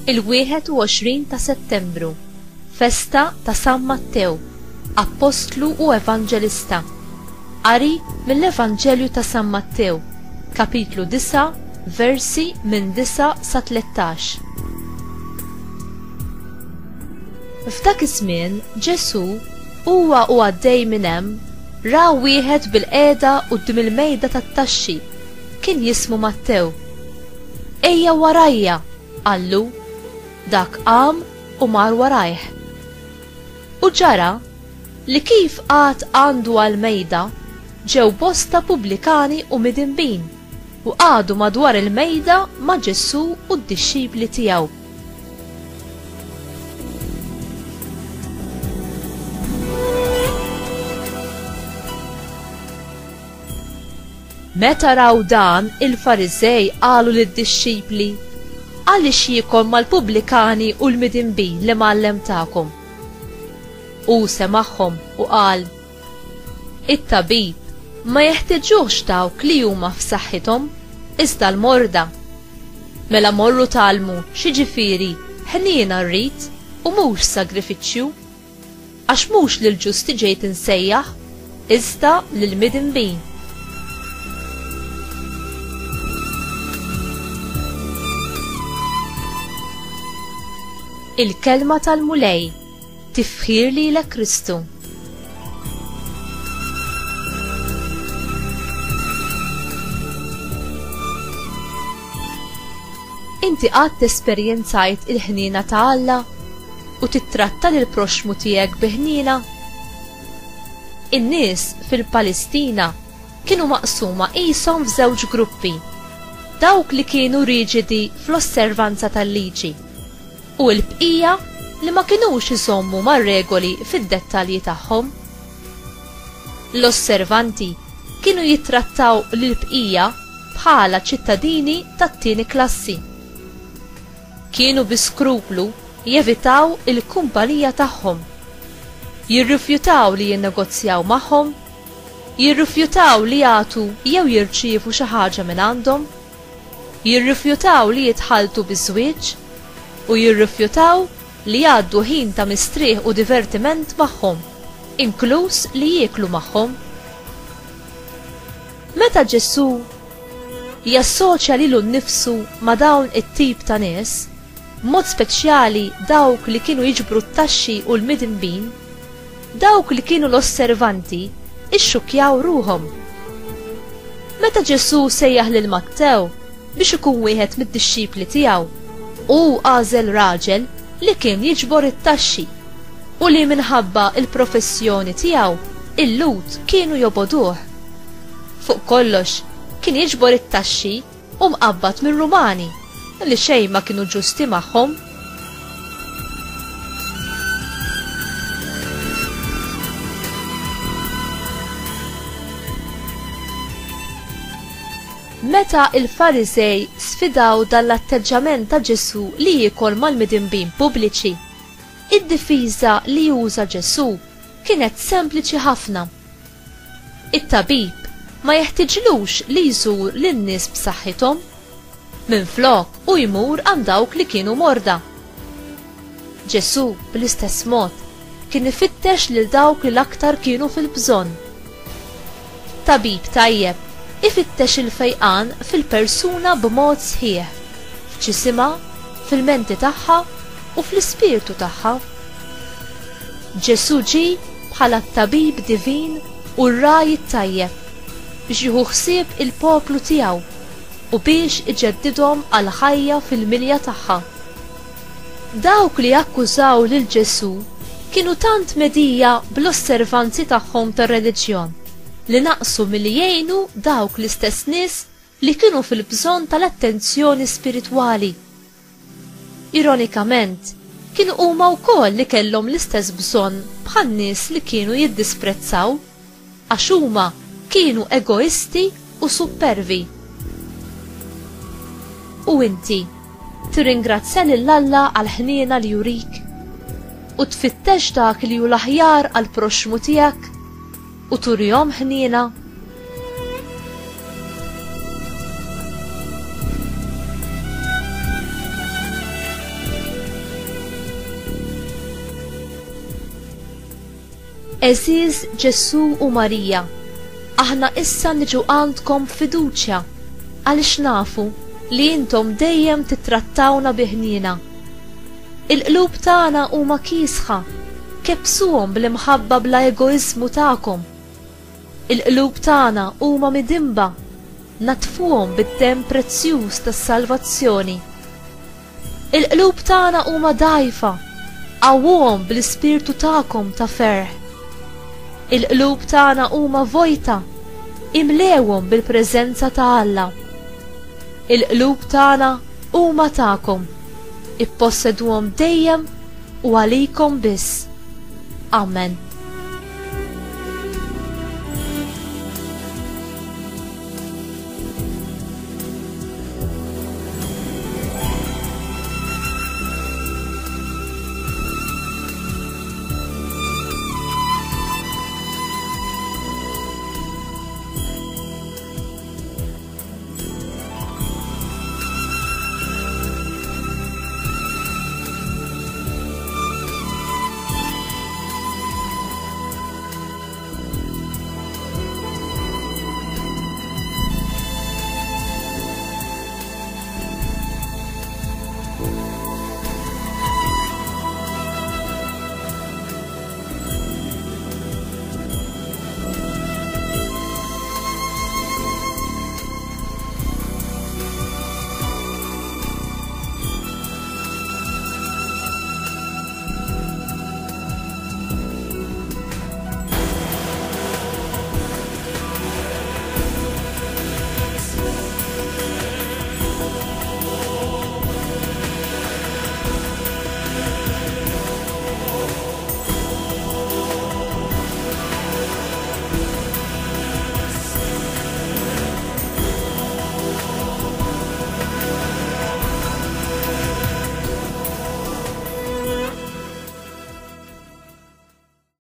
Il-21 ta' Settembru, Festa ta' San Mattew, Apostlu u Evanġelista. Qari mill-Evanġelju ta' San Mattew, kapitlu 9, versi minn 9 sa 13. F'dak iż-żmien Ġesu huwa u għaddej minn hemm ra wieħed bil-qiegħda quddiem il-mejda tat-taxxi, kien jismu Mattew. Ejja warajja, qallu. Dak qam u mar warajh. U ġara li kif qatt għandu għall-mejda ġew bosta pubblikani u midinbin u qagħdu madwar il-mejda ma' Ġesu u d-dixxipli tiegħu. Meta raw dan, il-Fariżej qalu lid-dixxipli: għaliex jiekol mal-pubblikani u l-midinbin li mallem tagħkom? U semaħħom u qal: it-tabib ma jeħtieġux dawk li huma f'saħħithom, iżda l-morda. Mela morru tgħallmu x'jiġifieri ħniena rrid u mhux sagrifiċċju, għax mhux lil ġusti ġejt insejjaħ, iżda lil midinbin. Il-kelma tal-mulej, tifħir lilek Kristu. Inti qatt tesperjenzajt il-ħniena ta' Alla u titratta lil proxmu tiegħek biħniena? In-nies fil-Palestina kienu maqsuma qishom f'żewġ gruppi, dawk li kienu riġidi fl-osservanza tal-liġi u l-bqija li ma kinux iżommu mar-regoli fid-dettalji tagħhom. L-osservanti kienu jittrattaw lill-bqija bħala ċittadini tat-tieni klassi. Kienu bi skruplu jevitaw il-kumpanija tagħhom, jirrifjutaw li jinnegozjaw magħhom, jirrifjutaw li jagħtu jew jirċievu xi ħaġa minn għandhom, jirrifjutaw li jitħalltu biż-żwieġ u jirrifjutaw li jgħaddu ħin ta' mistrieħ u divertiment magħhom, inkluż li jieklu magħhom. Meta Ġesu jassoċja lilu nnifsu ma' dawn it-tip ta' nies, mod speċjali dawk li kienu jiġbru t-taxxi u l-midinbin, dawk li kienu l-osservanti ixxukkjaw ruhom. Meta Ġesu sejjaħ lil Mattew biex ikun wieħed mid-dixxipli tiegħu, u għażel raġel li kien jiġbor it-taxxi u li minħabba il-professjoni tiegħu il-lut kienu joboduh. Fuq kollox kien jiġbor it-taxxi u mqabbad mir-Rumani li xejn ma kienu ġusti magħhom. Meta il-Fariżej sfidaw dan l-atteġġament ta' Ġesu li jiekol mal-midinbin pubbliċi, id-difiża li juża Ġesu kienet sempliċi ħafna. It-tabib ma jeħtieġlux li jżur lin-nies b'saħħithom, minflok u jmur għand dawk li kienu morda. Ġesu bl-istess mod kien ifittex lil dawk li l-aktar kienu fil-bżonn. Tabib tajjeb ifittex il-fejqan fil-persuna b'mod sħiħ, f'ġisimha, fil-menti tagħha u fl-ispirtu tagħha. Ġesu ġie bħala t-tabib divin u r-raj tajjeb biex jieħu ħsieb il-poplu tiegħu u biex iġeddidhom għal ħajja fil-milja tagħha. Dawk li jakkużaw lil Ġesu kienu tant medija bl-osservanzi tagħhom tar-reliġjon li naqsu milli jgħinu dawk l-istess nies li kienu fil-bżonn tal-attenzjoni spiritwali. Ironikament, kienu huma wkoll li kellhom l-istess bżonn bħal nies li kienu jiddisprezzaw għax huma kienu egoisti u supervi. U inti tirringrazzja lil Alla għal ħniena li jurik u tfittex dak li hu l-aħjar għall proxmu tiegħek u turihom ħniena? Eżiż Ġesu u Marija, aħna issa niġu għandkom fiduċja għaliex nafu li intom dejjem titrattawna biħnina. Il-qlub tagħna huma kiesħa, kebsuhom bl-imħabba bla egoizmu tagħkom. Il-qlub tagħna huma midimba, natfuhom bid-demm prezzjuż tas-salvazzjoni. Il-qlub tagħna huma dgħajfa, qawwuhom bl-ispirtu tagħkom ta' ferħ. Il-qlub tagħna huma vojta, imlewhom bil-preżenza ta' Alla. Il-qlub tagħna huma tagħkom, ipposseduhom dejjem u għalikom biss. Amen.